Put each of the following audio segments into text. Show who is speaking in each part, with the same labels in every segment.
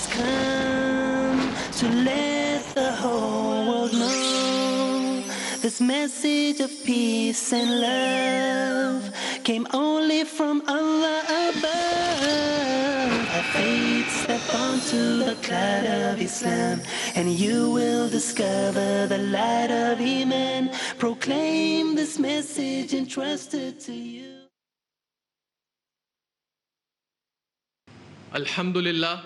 Speaker 1: has come to let the whole world know this message of peace and love came only from Allah above. Have faith, step onto the cloud of Islam, and you will discover the light of Iman. Proclaim this message entrusted to you.
Speaker 2: Alhamdulillah,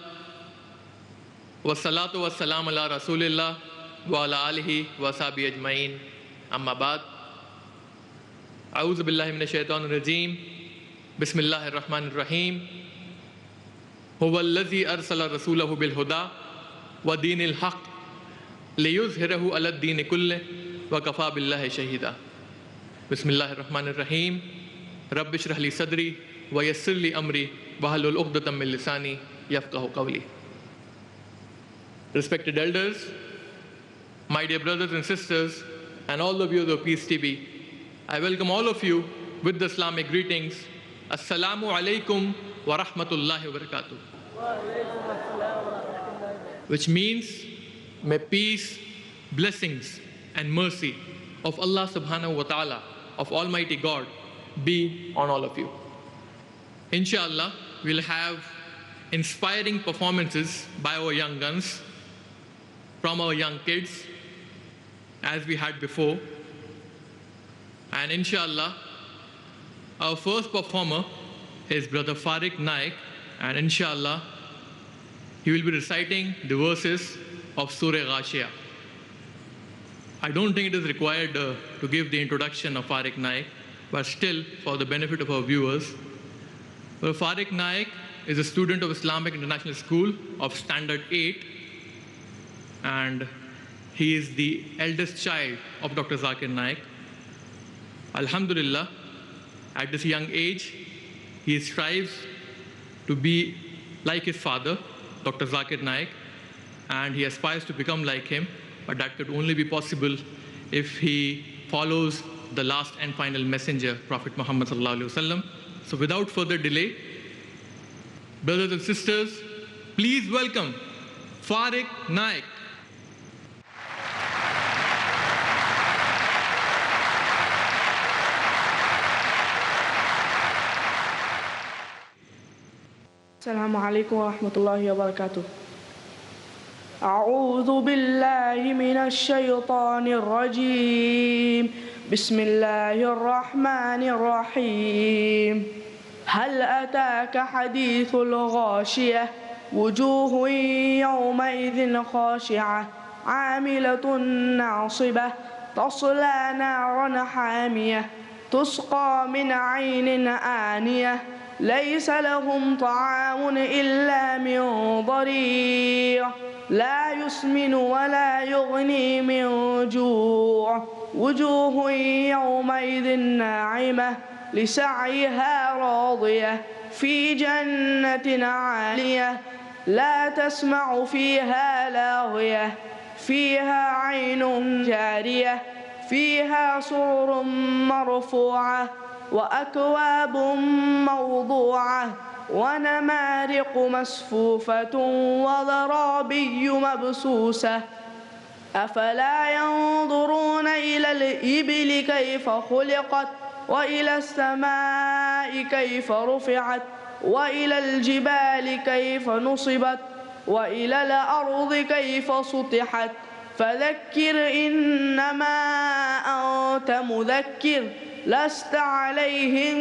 Speaker 2: wa salatu wa salam ala Rasulillah wa ala alihi wa sahbihi ajma'in. Amma ba'd. A'udhu billahi minash shaitanir rajeem. Bismillahir rahmanir rahim. Huwa allazi arsala rasulahu bil huda wa dinil haqq liyuzhirahu ala ad-din kulli wa kafa billahi shahida. Bismillahir rahmanir rahim. Rabbi shrah li sadri wa yassir li amri wahlul 'uqdatam min lisani yafqahu qawli. Respected elders, my dear brothers and sisters, and all the viewers of Peace TV, I welcome all of you with the Islamic greetings. Assalamu alaikum wa rahmatullahi wa barakatuh. Which means, may peace, blessings, and mercy of Allah subhanahu wa ta'ala, of Almighty God, be on all of you. Inshallah, we'll have inspiring performances by our young guns, from our young kids, as we had before. And inshallah, our first performer is Brother Farik Naik, and inshallah, he will be reciting the verses of Surah Ghashiyah. I don't think it is required to give the introduction of Farik Naik, but still, for the benefit of our viewers, Farik Naik is a student of Islamic International School of Standard 8, and he is the eldest child of Dr. Zakir Naik. Alhamdulillah, at this young age, he strives to be like his father, Dr. Zakir Naik, and he aspires to become like him, but that could only be possible if he follows the last and final messenger, Prophet Muhammad sallallahu alaihi wasallam. So without further delay, brothers and sisters, please welcome Farik Naik.
Speaker 3: Assalamu alaikum wa rahmatullahi wa barakatuh. أعوذ بالله من الشيطان الرجيم. بسم الله الرحمن الرحيم. هل أتاك حديث الغاشية وجوه يومئذ خاشعة عاملة ناصبة تصلى نارا حامية تسقى من عين آنية ليس لهم طعام إلا من ضريع لا يسمن ولا يغني من جوع وجوه يومئذ ناعمة لسعيها راضية في جنة عالية لا تسمع فيها لاغية فيها عين جارية فيها سرر مرفوعة وأكواب موضوعة ونمارق مصفوفة وزرابي مبثوثة أفلا ينظرون إلى الإبل كيف خلقت وإلى السماء كيف رفعت وإلى الجبال كيف نصبت وإلى الأرض كيف سطحت فذكر إنما أنت مذكر لست عليهم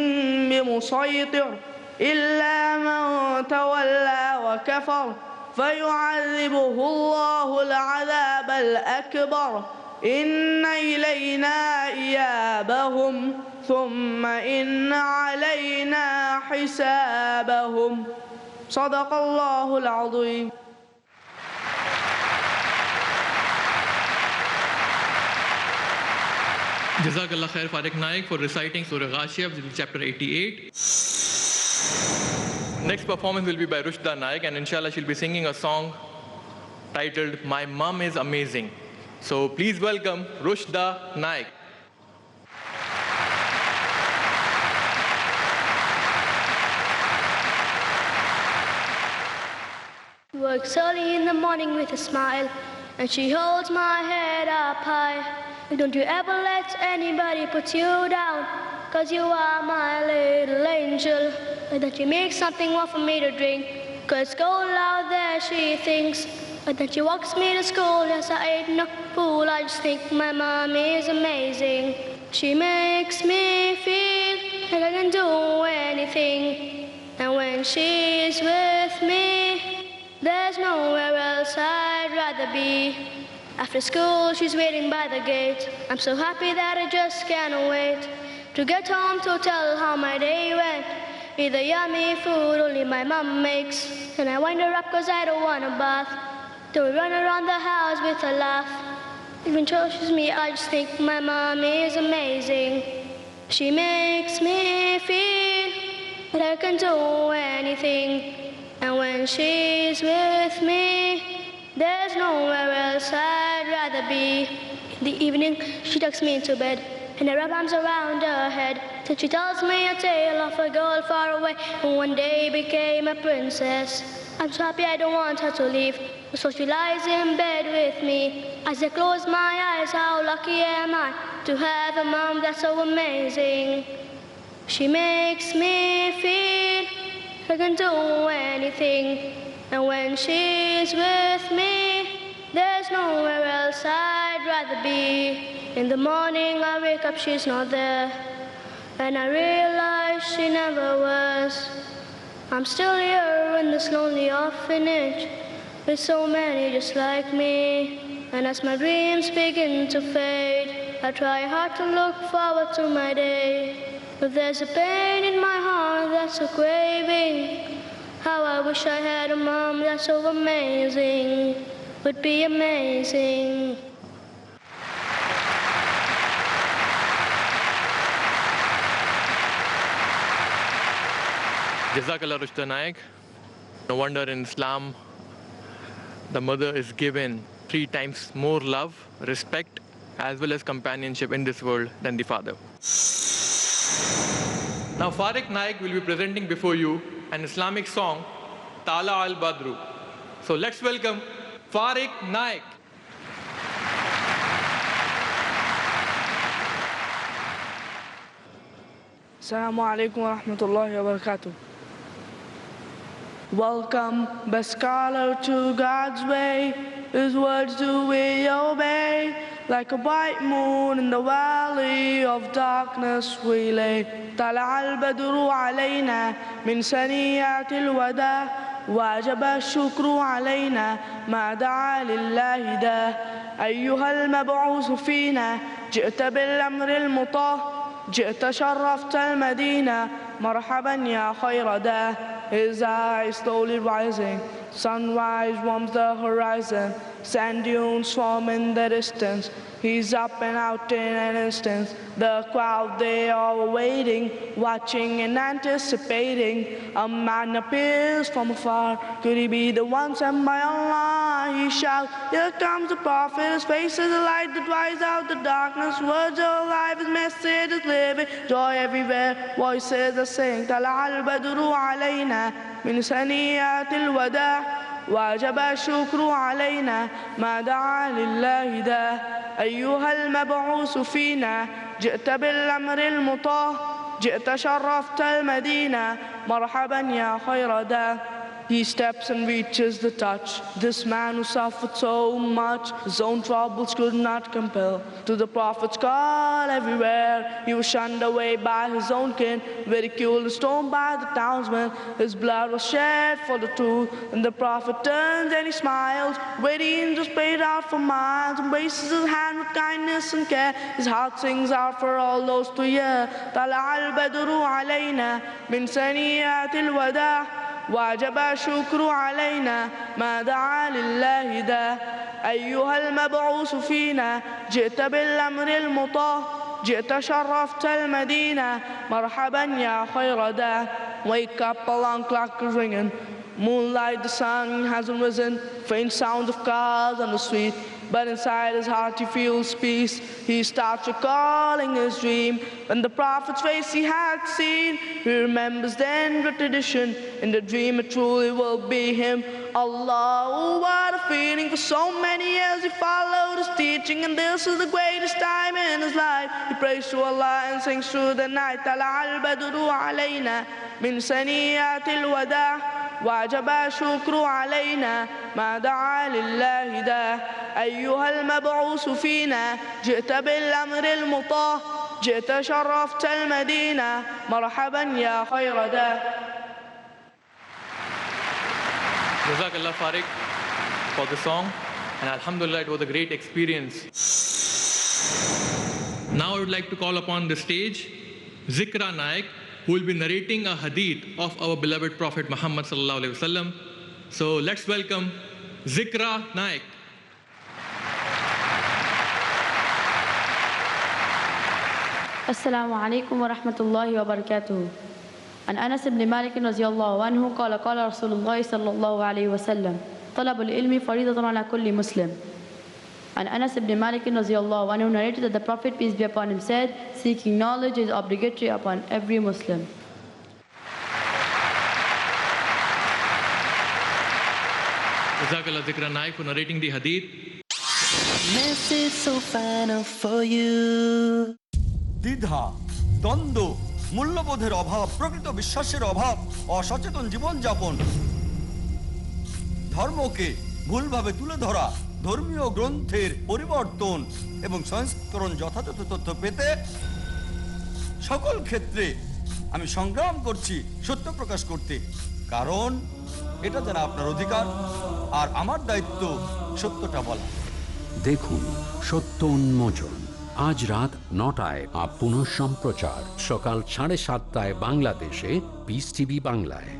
Speaker 3: بمسيطر إلا من تولى وكفر فيعذبه الله العذاب الأكبر إن إلينا إيابهم ثم إن علينا حسابهم صدق الله العظيم.
Speaker 2: Jazakallah khair Farik Naik for reciting Surah Ghashiyah, which is chapter 88. Next performance will be by Rushda Naik, and inshallah she'll be singing a song titled My Mum is Amazing. So please welcome Rushda Naik.
Speaker 4: works early in the morning with a smile, and she holds my head up high. Don't you ever let anybody put you down, 'cause you are my little angel. And then she makes something warm for me to drink, 'cause cold out there she thinks. And then she walks me to school, yes I ain't no fool, I just think my mom is amazing. She makes me feel that I can do anything, and when she's with me, there's nowhere else I'd rather be. After school, she's waiting by the gate. I'm so happy that I just can't wait to get home to tell how my day went. Eat the yummy food only my mom makes, and I wind her up 'cause I don't want a bath. Then we run around the house with a laugh. Even touches me, I just think my mom is amazing. She makes me feel that I can do anything, and when she's with me, there's nowhere else I'd rather be. In the evening, she tucks me into bed, and I wrap arms around her head, till she tells me a tale of a girl far away who one day became a princess. I'm so happy I don't want her to leave, so she lies in bed with me. As I close my eyes, how lucky am I to have a mom that's so amazing. She makes me feel I can do anything, and when she's with me, there's nowhere else I'd rather be. In the morning I wake up, she's not there, and I realize she never was. I'm still here in this lonely orphanage, with so many just like me. And as my dreams begin to fade, I try hard to look forward to my day. But there's a pain in my heart that's a craving. How I wish I had a mom that's so amazing, would be amazing.
Speaker 2: Jazakallah Rushda Naik. No wonder in Islam the mother is given 3 times more love, respect, as well as companionship in this world than the father. Now Fariq Naik will be presenting before you an Islamic song, Tala al-Badru. So let's welcome Fariq Naik.
Speaker 3: Assalamu alaikum wa rahmatullahi wa barakatuh. Welcome, best scholar, to God's way. His words do we obey. Like a bright moon in the valley of darkness we lay. طلع البدر علينا من سنيات الوداع وجب الشكر علينا ما دعا لله داه. أيها المبعوث فينا جئت بالأمر المطاع جئت شرفت المدينة مرحبا يا خير داه. His eyes slowly rising, sunrise warms the horizon, sand dunes form in the distance. He's up and out in an instant. The crowd, they are waiting, watching and anticipating. A man appears from afar. Could he be the one sent by Allah? He shouts, here comes the prophet. His face is a light that drives out the darkness. Words are alive, his message is living. Joy everywhere, voices are saying, طلع البدر علينا من سنيات الوداع وجب الشكر علينا ما دعا لله داه. أيها المبعوث فينا جئت بالأمر المطاع جئت شرفت المدينة مرحبا يا خير داه. He steps and reaches the touch. This man who suffered so much, his own troubles could not compel. To the prophet's call everywhere, he was shunned away by his own kin, ridiculed and stoned by the townsmen. His blood was shed for the truth, and the prophet turns and he smiles. Radiance played out for miles, embraces his hand with kindness and care. His heart sings out for all those to hear. طلع البدر علينا من سنيات الوداع وجب الشكر علينا ما دعا لله داه. أيها المبعوث فينا جئت بالأمر المطاع جئت شرفت المدينة مرحبا يا خير داه. Wake up, alarm clock is ringing. Moonlight, the sun hasn't risen, faint sounds of cars on the street. But inside his heart he feels peace. He starts recalling his dream. When the prophet's face he had seen, he remembers then the tradition. In the dream it truly will be him. Allah, what a feeling. For so many years he followed his teaching, and this is the greatest time in his life. He prays to Allah and sings through the night. طلع البدر علينا من سنيات الوداع وجب الشكر علينا ما دعا لله داه. أيها المبعوث فينا جئت بالأمر المطاع جئت شرفت المدينة مرحبا يا خير داه.
Speaker 2: Jazakallah Farik for the song, and Alhamdulillah, it was a great experience. Now I would like to call upon the stage Zikra Naik, who will be narrating a hadith of our beloved Prophet Muhammad sallallahu alaihi wasallam. So let's welcome Zikra Naik.
Speaker 5: السلام عليكم ورحمة الله وبركاته. عن أنس بن مالك رضي الله عنه قال قال رسول الله صلى الله عليه وسلم طلب العلم فريضة على كل مسلم. And Anas ibn Malik radiallahu anhu narrated that the Prophet, peace be upon him, said, seeking knowledge is obligatory upon every Muslim.
Speaker 2: Jazakallah Zikra Naik for narrating the hadith.
Speaker 1: Message so final for you.
Speaker 6: দ্বিধা, দ্বন্দ্ব, মূল্যবোধের অভাব, প্রকৃত বিশ্বাসের অভাব, অসচেতন জীবনযাপন, ধর্মকে ভুলভাবে তুলে ধরা, ধর্মীয় গ্রন্থের পরিবর্তন এবং সংস্করণ যথাযথ তথ্য পেতে সকল ক্ষেত্রে আমি সংগ্রাম করছি সত্য প্রকাশ করতে, কারণ এটা যেন আপনার অধিকার আর আমার দায়িত্ব সত্যটা বলা।
Speaker 7: দেখুন সত্য উন্মোচন আজ রাত ৯টায় আর পুনঃ সম্প্রচার সকাল ৭:৩০ বাংলাদেশে পিস টিভি বাংলায়।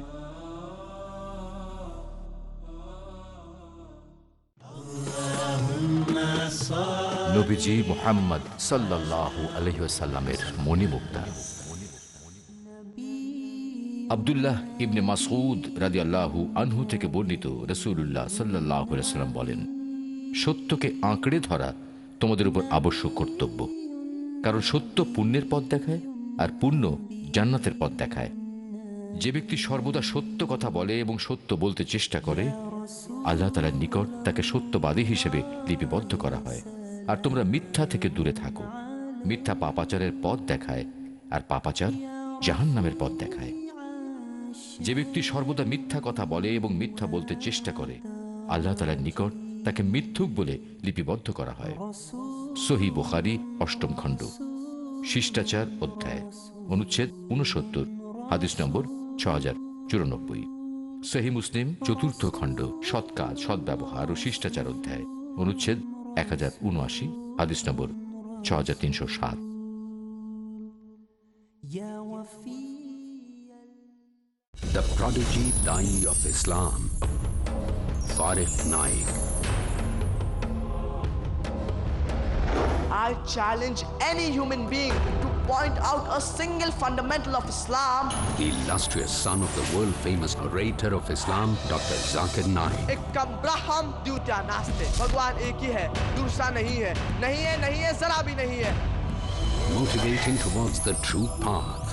Speaker 8: নবীজি মুহাম্মদ সাল্লাল্লাহু আলাইহি ওয়াসাল্লামের মণিমুক্তা। আব্দুল্লাহ ইবনে মাসউদ রাদিয়াল্লাহু আনহু থেকে বর্ণিত, রাসূলুল্লাহ সাল্লাল্লাহু আলাইহি ওয়াসাল্লাম বলেন, সত্যকে আঁকড়ে ধরা তোমাদের উপর আবশ্যক কর্তব্য, কারণ সত্য পুণ্যের পথ দেখায় আর পুণ্য জান্নাতের পথ দেখায়। যে ব্যক্তি সর্বদা সত্য কথা বলে এবং সত্য বলতে চেষ্টা করে, আল্লাহ তাআলার নিকট তাকে সত্যবাদী হিসেবে লিপিবদ্ধ করা হয়। আর তোমরা মিথ্যা থেকে দূরে থাকো। মিথ্যা পাপাচারের পথ দেখায় আর পাপাচার জাহান্নামের পথ দেখায়। যে ব্যক্তি সর্বদা মিথ্যা কথা বলে এবং মিথ্যা বলতে চেষ্টা করে, আল্লাহ তাআলার নিকট তাকে মিথ্যুক বলে লিপিবদ্ধ করা হয়। সহিহ বুখারী ৮ম খণ্ড, শিষ্টাচার অধ্যায়, অনুচ্ছেদ ৬৯, হাদিস নম্বর ৬০৯৪। সহিহ মুসলিম ৪র্থ খণ্ড, সৎ কাজ, সদ্ব্যবহার ও শিষ্টাচার অধ্যায়, অনুচ্ছেদ ১০৭৯, হাদিস নম্বর ৬৩০৭।
Speaker 7: The prodigy Dai of Islam, Farik Naik.
Speaker 3: I challenge any human being to point out a single fundamental of Islam.
Speaker 7: The illustrious son of the world-famous orator of Islam, Dr. Zakir Naik.
Speaker 3: एक कब्राहम द्वितीय नास्ते, भगवान एक ही है, दूसरा नहीं है, नहीं है, नहीं है, जरा भी नहीं है.
Speaker 7: Motivating towards the true path.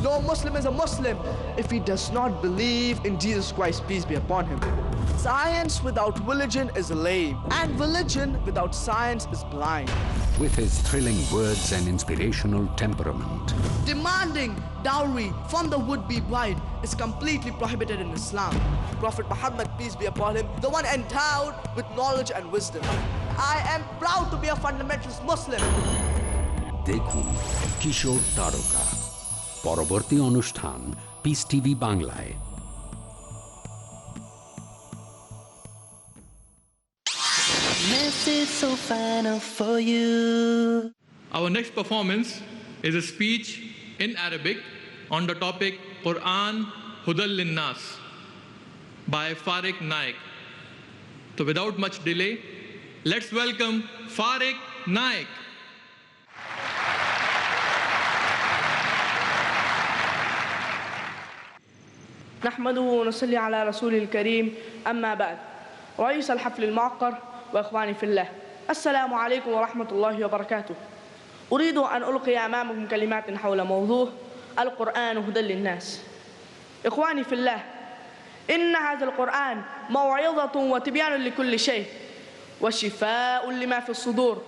Speaker 3: No Muslim is a Muslim if he does not believe in Jesus Christ, peace be upon him. Science without religion is lame, and religion without science is blind.
Speaker 7: With his thrilling words and inspirational temperament,
Speaker 3: Demanding dowry from the would-be bride is completely prohibited in Islam. Prophet Muhammad, peace be upon him, the one endowed with knowledge and wisdom. I am proud to be a fundamentalist Muslim.
Speaker 7: দেখুন কিশোর তারকা, পরবর্তী অনুষ্ঠান piece TV বাংলায়।
Speaker 1: Message so final for you.
Speaker 2: Our next performance is a speech in Arabic on the topic Quran Hudal Linnas by Farik Naik. So without much delay, let's welcome Farik Naik.
Speaker 3: نحمده ونصلي على رسوله الكريم. أما بعد، رئيس الحفل المعقر وإخواني في الله، السلام عليكم ورحمة الله وبركاته. أريد أن ألقي أمامكم كلمات حول موضوع القرآن هدى للناس. إخواني في الله، إن هذا القرآن موعظة وتبيان لكل شيء، وشفاء لما في الصدور،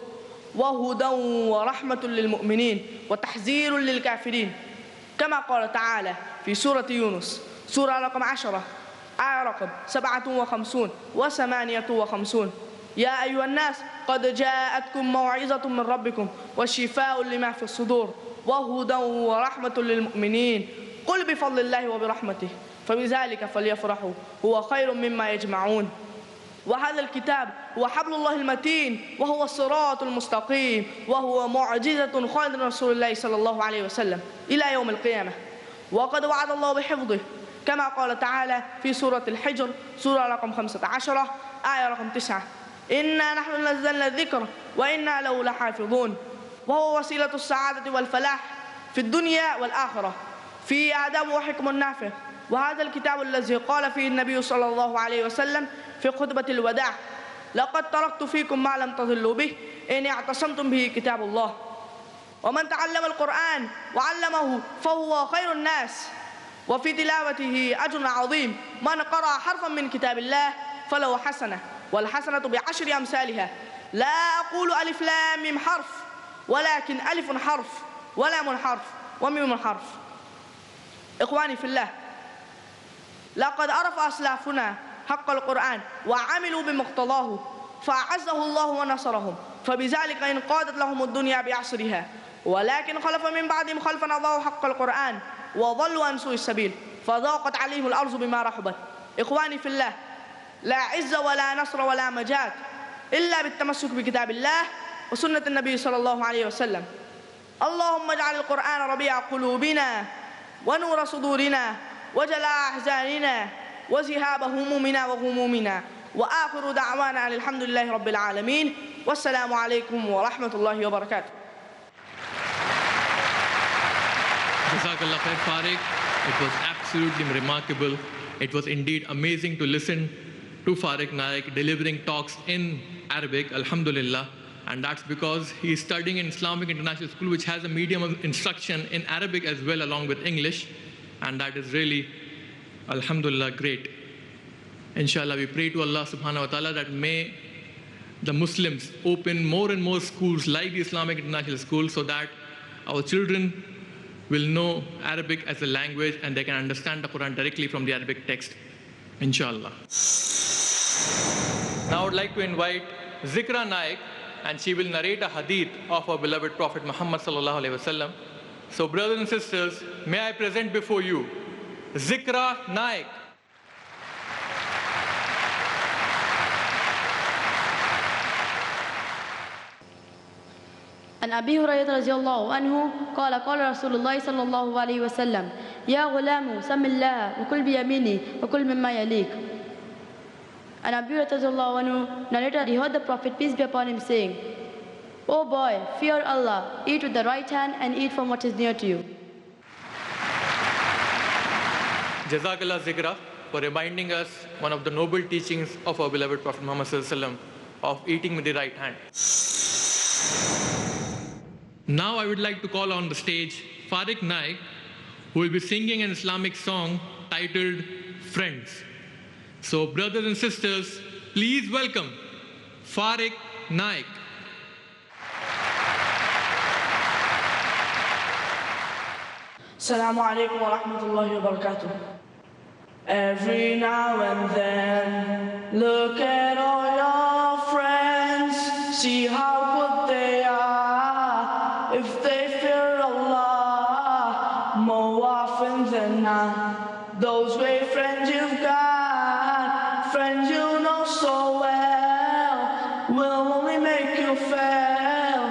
Speaker 3: وهدى ورحمة للمؤمنين، وتحذير للكافرين، كما قال تعالى في سورة يونس، سورة رقم 10 آية رقم 57 و58: يا أيها الناس قد جاءتكم موعظة من ربكم وشفاء لما في الصدور وهدى ورحمة للمؤمنين، قل بفضل الله وبرحمته فبذلك فليفرحوا هو خير مما يجمعون. وهذا الكتاب هو حبل الله المتين، وهو الصراط المستقيم، وهو معجزة خالد رسول الله صلى الله عليه وسلم إلى يوم القيامة، وقد وعد الله بحفظه كما قال تعالى في سورة الحجر، سورة رقم 15 آية رقم 9: إنا نحن نزلنا الذكر وإنا له لحافظون. وهو وسيلة السعادة والفلاح في الدنيا والآخرة، في آداب وحكم نافع. وهذا الكتاب الذي قال فيه النبي صلى الله عليه وسلم في خطبة الوداع: لقد تركت فيكم ما لم تضلوا به إن اعتصمتم به كتاب الله. ومن تعلم القرآن وعلمه فهو خير الناس، وفي تلاوته أجر عظيم. من قرأ حرفا من كتاب الله فله حسنة، والحسنة ب10 أمثالها. لا أقول ألف لام ميم حرف، ولكن ألف حرف ولام حرف وميم حرف. إخواني في الله، لقد عرف أسلافنا حق القرآن وعملوا بمقتضاه، فأعزه الله ونصرهم، فبذلك انقادت لهم الدنيا بعصرها. ولكن خلف من بعدهم خلف أضاعوا حق القرآن وضلوا عن سوء السبيل، فضاقت عليهم الأرض بما رحبت. إخواني في الله، لا عز ولا نصر ولا مجاد إلا بالتمسك بكتاب الله وسنة النبي صلى الله عليه وسلم. اللهم اجعل القرآن ربيع قلوبنا ونور صدورنا وجلاء أحزاننا وذهاب همومنا وغمومنا. وآخر دعوانا الحمد لله رب العالمين، والسلام عليكم ورحمة الله وبركاته.
Speaker 2: Jazakallah khair, Farik. It was absolutely remarkable. It was indeed amazing to listen to Farik Naik delivering talks in Arabic, alhamdulillah. And that's because he's studying in Islamic International School, which has a medium of instruction in Arabic as well, along with English. And that is really, alhamdulillah, great. Inshallah, we pray to Allah subhanahu wa ta'ala that may the Muslims open more and more schools like the Islamic International School, so that our children will know Arabic as a language and they can understand the Quran directly from the Arabic text, inshallah. Now I would like to invite Zikra Naik, and she will narrate a hadith of our beloved Prophet Muhammad sallallahu alaihi wasallam. So brothers and sisters, may I present before you Zikra Naik.
Speaker 5: عن أبي هريرة رضي الله عنه قال قال رسول الله صلى الله عليه وسلم: يا غلام سم الله وكل بيمينه وكل مما يليك. And Abu Hurairah رضي الله عنه narrated, he heard the Prophet, peace be upon him, saying: O boy, fear Allah, eat with the right hand and eat from what is near to you.
Speaker 2: Jazakallah Zikra for reminding us one of the noble teachings of our beloved Prophet Muhammad sallallahu alaihi wasallam of eating with the right hand. Now I would like to call on the stage Farik Naik, who will be singing an Islamic song titled Friends. So brothers and sisters, please welcome Farik Naik.
Speaker 3: Assalamu alaikum wa rahmatullahi wa barakatuh. Every now and then, look at all your friends, see how good they are. If they fear Allah more often than not, those way friends you've got, friends you know so well, will only make you fail.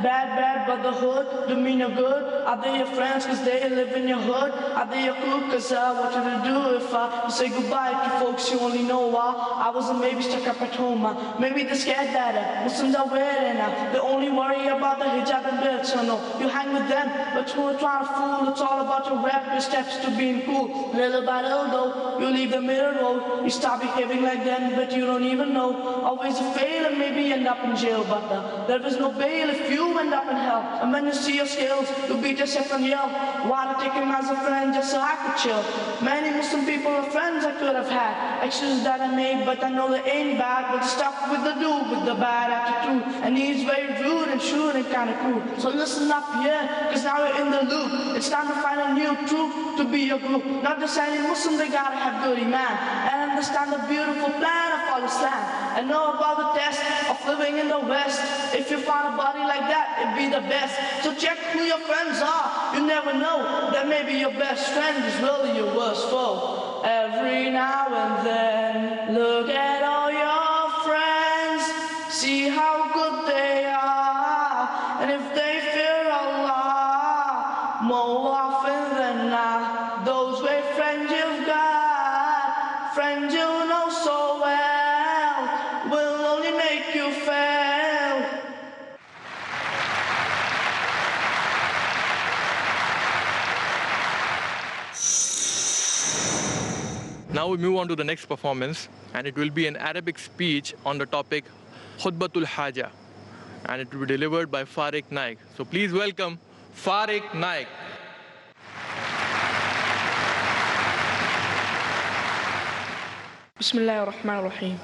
Speaker 3: Bad, bad, brotherhood, do mean no good? Are they your friends cause they live in your hood? Are they your crew cause I want you to do if I say goodbye to folks you only know why? I wasn't maybe stuck up at home, maybe they're scared that Muslims are wearing they only worry about the hijab and belt, so no, you hang with them, but who are trying to fool? It's all about your rap, your steps to being cool. Little by little though, you leave the middle road, you start behaving like them, but you don't even know. Always a fail and maybe end up in jail, but there is no bail if you end up in hell. And when you see your skills, you beat yourself and yell, why to take him as a friend just so I could chill? Many Muslim people are friends I could have had, excuses that I made, but I know they ain't bad, but stuck with the dude with the bad attitude, and he's very rude and shrewd and kind of cool. So listen up here, cause now we're in the loop. It's time to find a new truth to be your group. Not just any Muslim, they gotta have good iman and understand the beautiful plan of all Islam, and know about the test of living in the West. If you find a body like that, it'd be the best. So check who your friends are. You never know that maybe your best friend is really your worst foe. Every now and then, look at all your friends, see how good they are, and if they fear Allah more often than not, those great friends you've got, friends you know so well, will only make you fail.
Speaker 2: Now we move on to the next performance, and it will be an Arabic speech on the topic Khutbatul Haja, and it will be delivered by Farik Naik. So please welcome Farik Naik.
Speaker 3: بسم الله الرحمن الرحيم.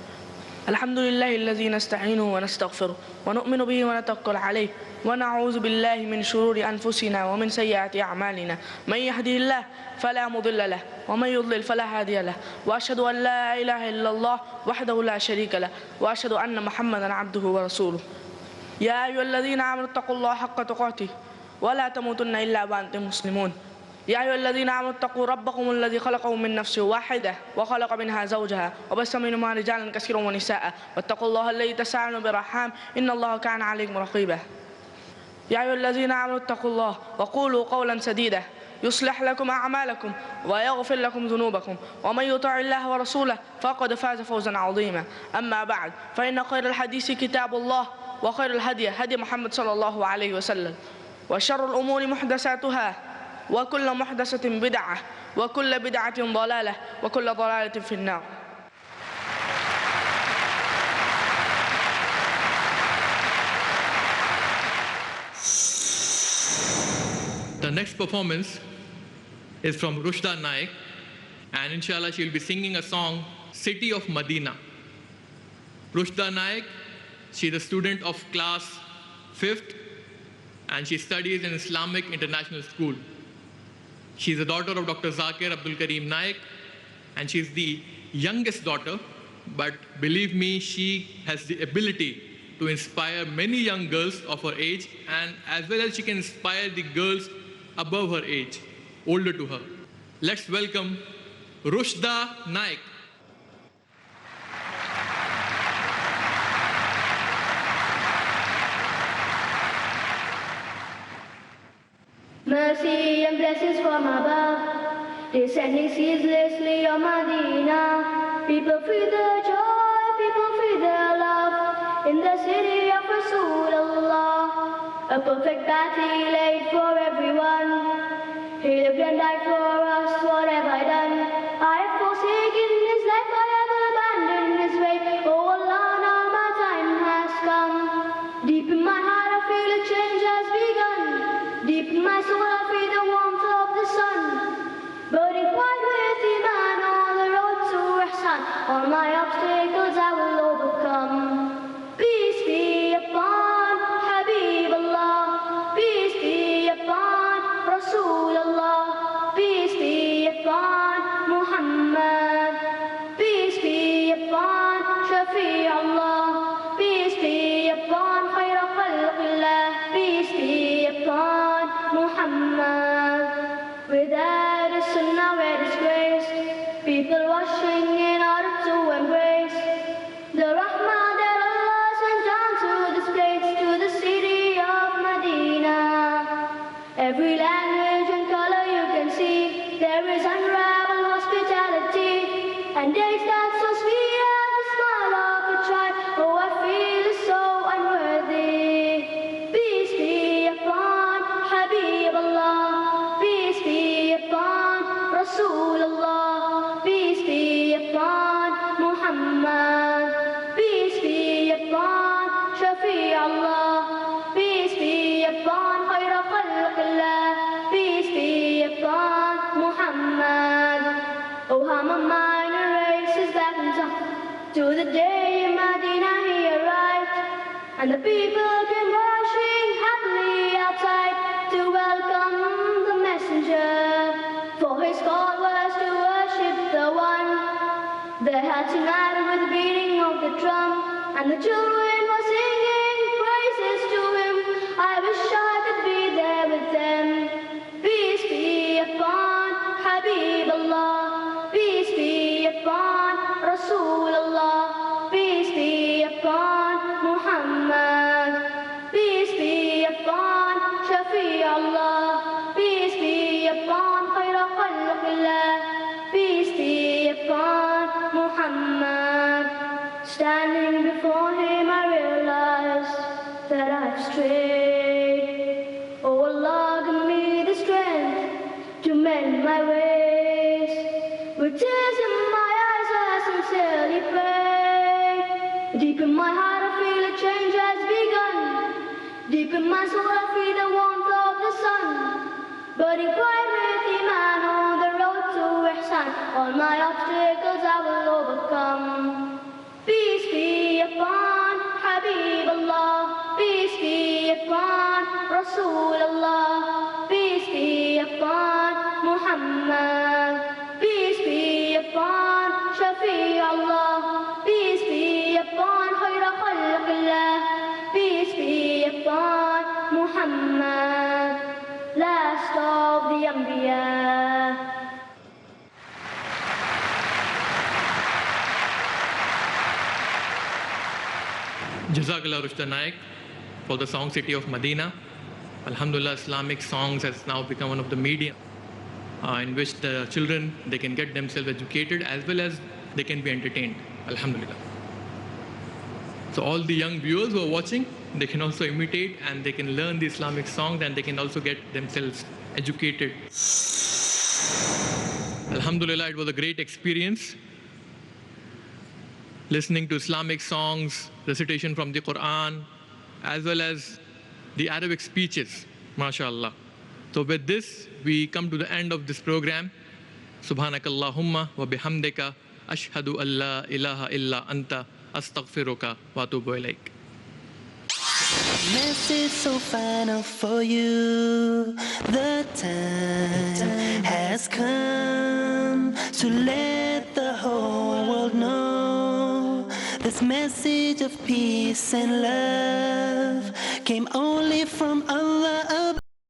Speaker 3: الحمد لله الذي نستعينه ونستغفره ونؤمن به ونتوكل عليه ونعوذ بالله من شرور أنفسنا ومن سيئات أعمالنا. من يهده الله فلا مضل له ومن يضلل فلا هادي له، وأشهد أن لا إله إلا الله وحده لا شريك له، وأشهد أن محمدا عبده ورسوله. يا أيها الذين آمنوا اتقوا الله حق تقاته ولا تموتن إلا وأنتم مسلمون. يا أيها الذين آمنوا اتقوا ربكم الذي خلقكم من نفس واحدة وخلق منها زوجها وبث منهما رجالا كثيرا ونساء واتقوا الله الذي تساءلون به الأرحام إن الله كان عليكم رقيبا. يا أيها الذين آمنوا اتقوا الله وقولوا قولا سديدا يصلح لكم أعمالكم ويغفر لكم ذنوبكم ومن يطع الله ورسوله فقد فاز فوزا عظيما. أما بعد فإن خير الحديث كتاب الله وخير الهدي هدي محمد صلى الله عليه وسلم وشر الأمور محدثاتها وكل محدثة بدعة وكل بدعة ضلالة وكل ضلالة في النار.
Speaker 2: The next performance is from Rushda Naik, and inshallah she will be singing a song, City of Medina. Rushda Naik, she is a student of class 5th and she studies in Islamic International School. She is the daughter of Dr. Zakir Abdul Karim Naik, and she is the youngest daughter, but believe me, she has the ability to inspire many young girls of her age, and as well as she can inspire the girls above her age, older to her. Let's welcome Rushda Naik.
Speaker 4: Mercy and blessings from above, descending ceaselessly on Medina. People feel the joy, people feel the love in the city of Rasulullah. A perfect path he laid for everyone. He lived and died for us. What have I done? I have forsaken his life, I have abandoned his way. Oh Allah, now my time has come. Deep in my heart I feel a change has begun. Deep in my soul I feel the warmth of the sun. Burning bright with Iman on the road to Ihsan. All my obstacles I will overcome. Peace be upon Habib Allah. Peace be upon Rasulullah. Peace day in Medina he arrived, and the people came rushing happily outside to welcome the messenger, for his call was to worship the one. They had tonight with the beating of the drum, and the children were singing praises to him. I wish I could be there with them. Peace be upon Habibullah, peace be upon Rasulullah, peace be upon Muhammad, peace be upon Shafi'ullah, peace be upon Khayra Khalqillah, peace be upon Muhammad. Standing before him I realized that I've strayed. Oh Allah, give me the strength to mend my ways. With tears in my eyes I sincerely pray. Deep in my heart I feel a change has begun. Deep in my soul I feel the warmth of the sun. Burning bright with Iman on the road to Ihsan. All my obstacles I will overcome. Peace be upon Habibullah, peace be upon Rasulullah, peace be upon Muhammad, peace be upon Shafi'ullah, peace be upon Khayra Khalqillah, peace be upon Muhammad, last of the Anbiya.
Speaker 2: Jazakallah Rushda Naik for the song City of Medina. Alhamdulillah, Islamic songs has now become one of the medium in which the children, they can get themselves educated as well as they can be entertained. Alhamdulillah. So all the young viewers who are watching, they can also imitate and they can learn the Islamic songs and they can also get themselves educated. Alhamdulillah, it was a great experience listening to Islamic songs, recitation from the Quran, as well as the Arabic speeches, mashallah. So with this, we come to the end of this program. Subhanakallahumma wa bihamdika ashhadu an la ilaha illa anta astaghfiruka wa atubu ilaik.
Speaker 1: Message so final for you. The time has come to let the whole world know this message of peace and love came only from Allah.